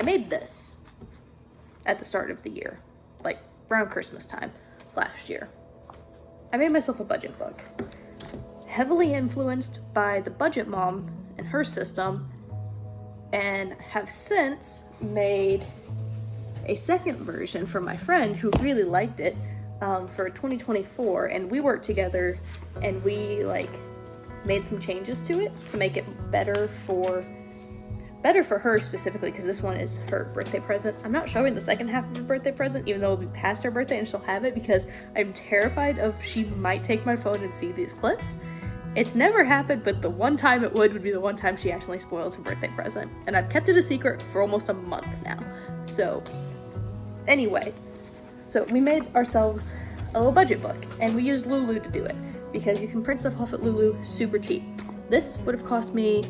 I made this at the start of the year, like around Christmas time last year. I made myself a budget book, heavily influenced by the Budget Mom and her system, and have since made a second version for my friend who really liked it for 2024, and we worked together and we like made some changes to it to make it better for her specifically, because this one is her birthday present. I'm not showing the second half of her birthday present, even though it'll be past her birthday and she'll have it, because I'm terrified of she might take my phone and see these clips. It's never happened, but the one time it would be the one time she accidentally spoils her birthday present, and I've kept it a secret for almost a month now. So anyway, so we made ourselves a little budget book, and we used Lulu to do it because you can print stuff off at Lulu super cheap. This would have cost me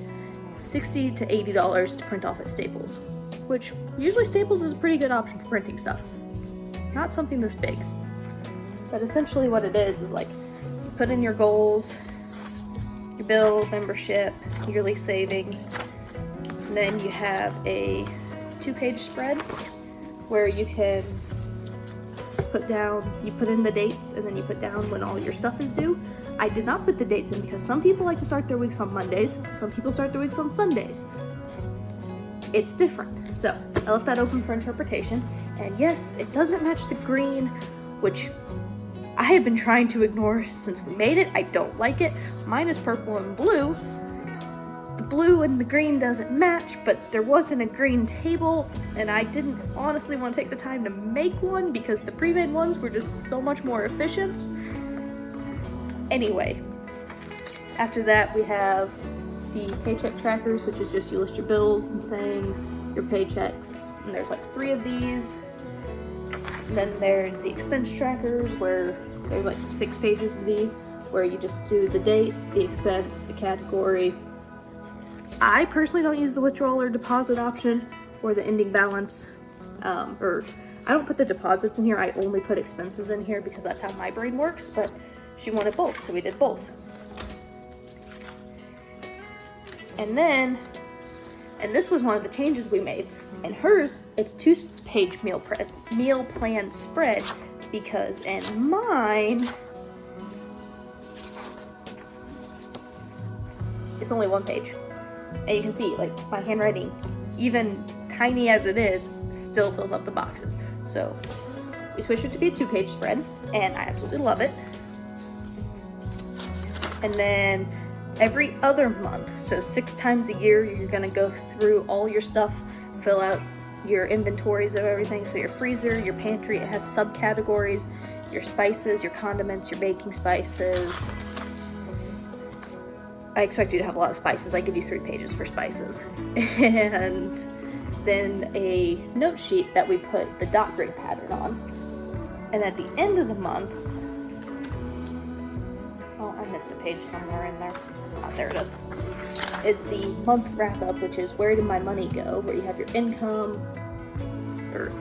$60 to $80 to print off at Staples, which usually Staples is a pretty good option for printing stuff. Not something this big. But essentially what it is like you put in your goals, your bill, membership, yearly savings, and then you have a 2-page spread where you can you put in the dates, and then you put down when all your stuff is due. I did not put the dates in because some people like to start their weeks on Mondays, some people start their weeks on Sundays. It's different. So I left that open for interpretation. And yes, it doesn't match the green, which I have been trying to ignore since we made it. I don't like it. Mine is purple and blue. The blue and the green doesn't match, but there wasn't a green table, and I didn't honestly want to take the time to make one because the pre-made ones were just so much more efficient. Anyway, after that we have the paycheck trackers, which is just you list your bills and things, your paychecks, and there's like 3 of these. And then there's the expense trackers, where there's like 6 pages of these, where you just do the date, the expense, the category. I personally don't use the withdrawal or deposit option for the ending balance, or I don't put the deposits in here, I only put expenses in here because that's how my brain works, but she wanted both, so we did both. And this was one of the changes we made. In hers, it's 2-page meal plan spread, because in mine, it's only 1 page. And you can see, like, my handwriting, even tiny as it is, still fills up the boxes. So we switched it to be a 2-page spread, and I absolutely love it. And then every other month, so 6 times a year, you're gonna go through all your stuff, fill out your inventories of everything. So your freezer, your pantry, it has subcategories, your spices, your condiments, your baking spices. I expect you to have a lot of spices. I give you 3 pages for spices. And then a note sheet that we put the dot grid pattern on. And at the end of the month, oh, I missed a page somewhere in there. Oh, there it is the month wrap up, which is where did my money go, where you have your income, or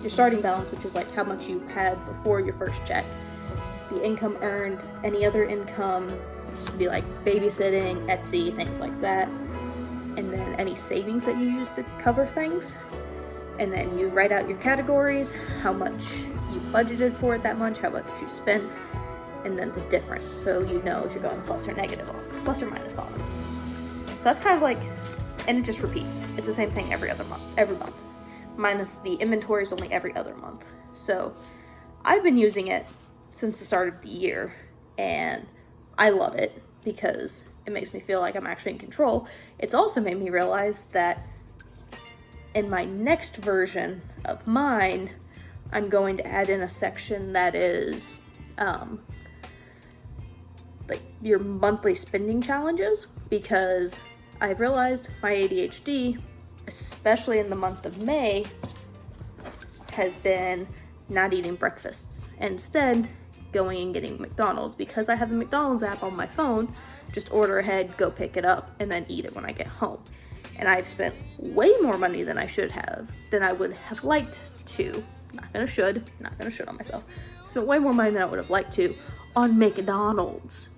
your starting balance, which is like how much you had before your first check, the income earned, any other income, which would be like babysitting, Etsy, things like that, and then any savings that you use to cover things. And then you write out your categories, how much you budgeted for it that month, how much you spent, and then the difference, so you know if you're going plus or minus on them. That's kind of like, and it just repeats. It's the same thing every month, minus the inventory is only every other month. So I've been using it since the start of the year, and I love it because it makes me feel like I'm actually in control. It's also made me realize that in my next version of mine, I'm going to add in a section that is like your monthly spending challenges, because I've realized my ADHD, especially in the month of May, has been not eating breakfasts. Instead, going and getting McDonald's, because I have the McDonald's app on my phone. Just order ahead, go pick it up, and then eat it when I get home. And I've spent way more money than I would have liked to. Not gonna should on myself. Spent way more money than I would have liked to on McDonald's,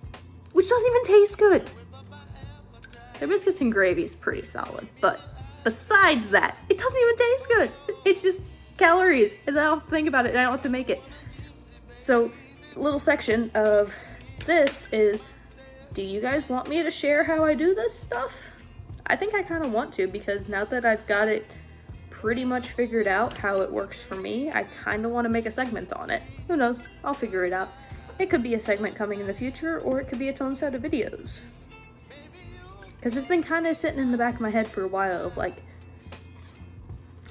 which doesn't even taste good. Their biscuits and gravy is pretty solid, but besides that, it doesn't even taste good. It's just calories, and I don't have to think about it, and I don't have to make it. So, a little section of this is, do you guys want me to share how I do this stuff? I think I kind of want to, because now that I've got it pretty much figured out how it works for me, I kind of want to make a segment on it. Who knows? I'll figure it out. It could be a segment coming in the future, or it could be its own set of videos. Because it's been kind of sitting in the back of my head for a while of like,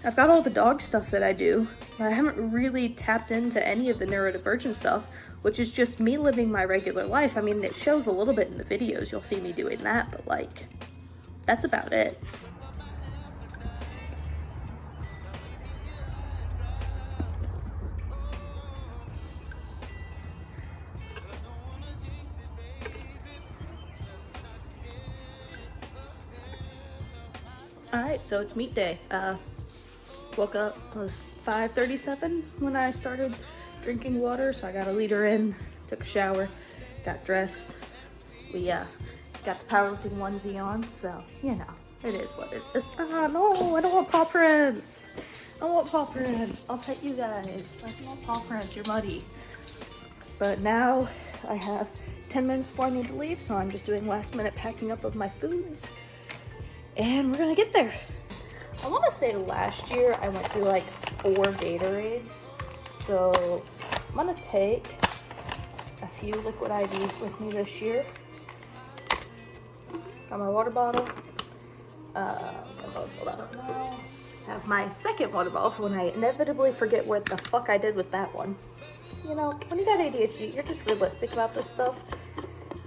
I've got all the dog stuff that I do, but I haven't really tapped into any of the neurodivergent stuff, which is just me living my regular life. I mean, it shows a little bit in the videos, you'll see me doing that, but like, that's about it. Alright, so it's meet day. Woke up, it was 5:37 when I started drinking water, so I got a liter in, took a shower, got dressed. We got the powerlifting onesie on, so you know, it is what it is. Ah, no, I don't want paw prints. I don't want paw prints. I'll pet you guys. I don't want paw prints, you're muddy. But now I have 10 minutes before I need to leave, so I'm just doing last minute packing up of my foods. And we're gonna get there. I want to say last year I went through like 4 Gatorades, so I'm gonna take a few liquid IVs with me this year. Got my water bottle. Have my second water bottle for when I inevitably forget what the fuck I did with that one. You know, when you got ADHD, you're just realistic about this stuff.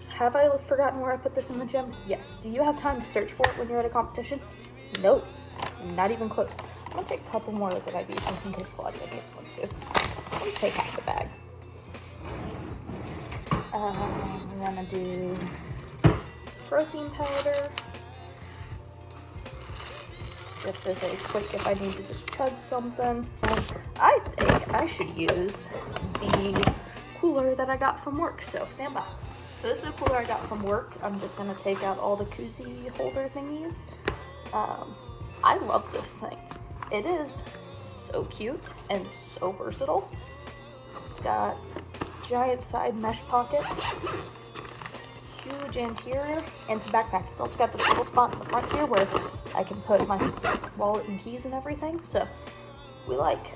Have I forgotten where I put this in the gym? Yes. Do you have time to search for it when you're at a competition? Nope. Not even close. I'm gonna take a couple more liquid IVs just in case Claudia gets one too. I'll just take half the bag. I'm gonna do this protein powder. Just as a quick, if I need to just chug something. I think I should use the cooler that I got from work, so stand by. So this is a cooler I got from work. I'm just gonna take out all the koozie holder thingies. I love this thing. It is so cute and so versatile. It's got giant side mesh pockets, huge anterior, and it's a backpack. It's also got this little spot in the front here where I can put my wallet and keys and everything. So we like,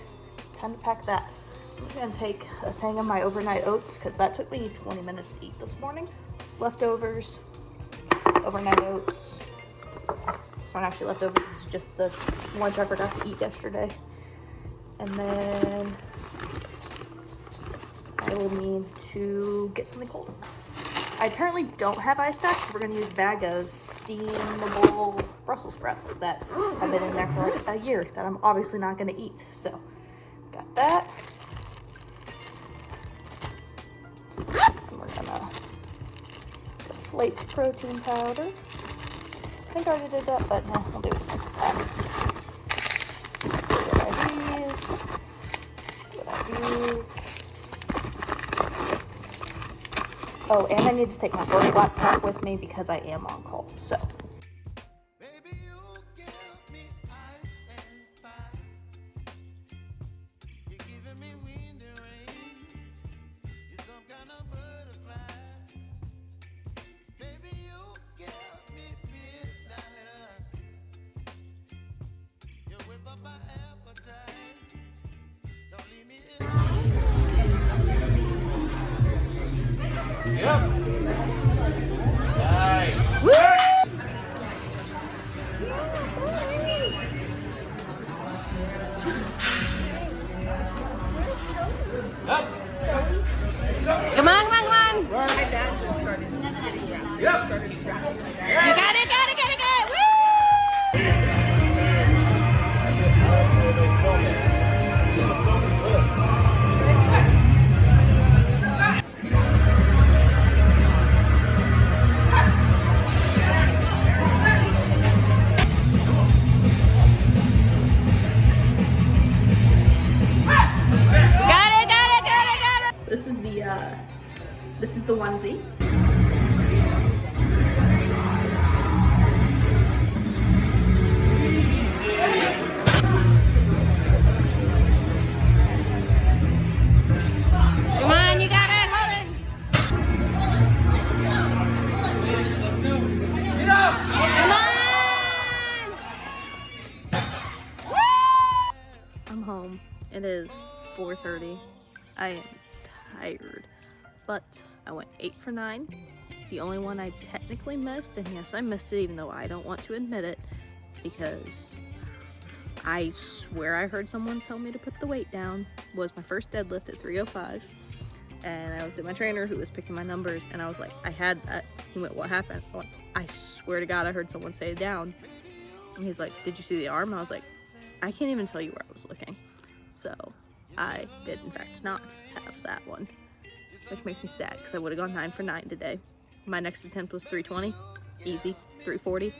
time to pack that. I'm gonna take a thing of my overnight oats because that took me 20 minutes to eat this morning. Leftovers, overnight oats. It's not actually leftovers, it's just the lunch I forgot to eat yesterday. And then I will need to get something cold. I apparently don't have ice packs, so we're gonna use a bag of steamable Brussels sprouts that have been in there for like a year that I'm obviously not gonna eat. So, got that. And we're gonna deflate the protein powder. I think I already did that, but no, I'll do it since it's hot. Good. Oh, and I need to take my work laptop with me because I am on call, so. Yep. Nice. Woo! Up. Come on, come on, come on. Right. My dad just started getting around. Yep. You got it, got it, got it, got it. Woo! So this is the onesie. It is 4:30. I am tired, but I went 8 for 9. The only one I technically missed, and yes, I missed it even though I don't want to admit it, because I swear I heard someone tell me to put the weight down, was my first deadlift at 305. And I looked at my trainer who was picking my numbers, and I was like, I had that. He went, what happened? I went, I swear to God, I heard someone say it down. And he's like, did you see the arm? I was like, I can't even tell you where I was looking. So I did, in fact, not have that one, which makes me sad because I would have gone 9 for 9 today. My next attempt was 320, easy, 340.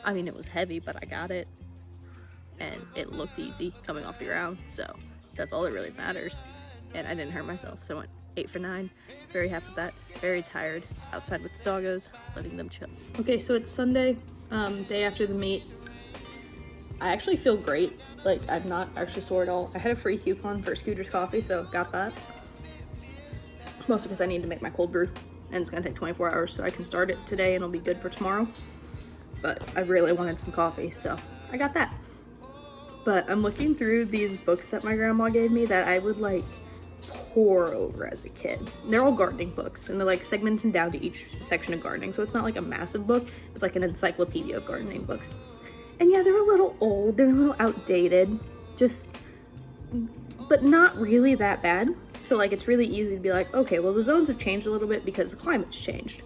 I mean, it was heavy, but I got it. And it looked easy coming off the ground, so that's all that really matters. And I didn't hurt myself, so I went 8 for 9. Very happy with that. Very tired. Outside with the doggos, letting them chill. Okay, so it's Sunday, day after the meet. I actually feel great. Like, I've not actually sore at all. I had a free coupon for Scooter's Coffee, so got that. Mostly because I need to make my cold brew, and it's gonna take 24 hours, so I can start it today and it'll be good for tomorrow. But I really wanted some coffee, so I got that. But I'm looking through these books that my grandma gave me that I would like pour over as a kid. They're all gardening books, and they're like segmented down to each section of gardening, so it's not like a massive book. It's like an encyclopedia of gardening books. And yeah, they're a little old, they're a little outdated, but not really that bad. So like, it's really easy to be like, okay, well the zones have changed a little bit because the climate's changed.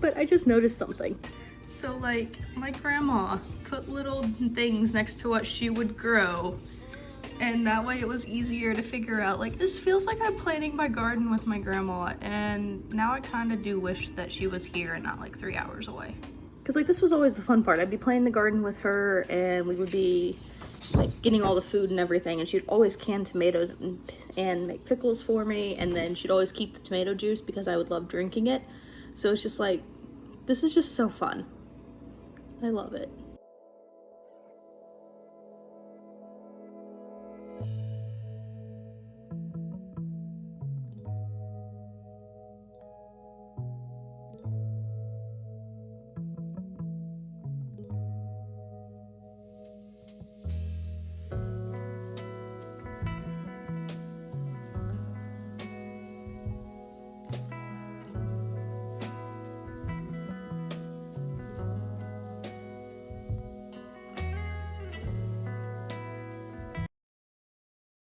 But I just noticed something. So like, my grandma put little things next to what she would grow, and that way it was easier to figure out, like, this feels like I'm planting my garden with my grandma, and now I kind of do wish that she was here and not like 3 hours away. Because like, this was always the fun part. I'd be playing the garden with her, and we would be like getting all the food and everything, and she'd always can tomatoes and make pickles for me, and then she'd always keep the tomato juice because I would love drinking it. So it's just like, this is just so fun. I love it.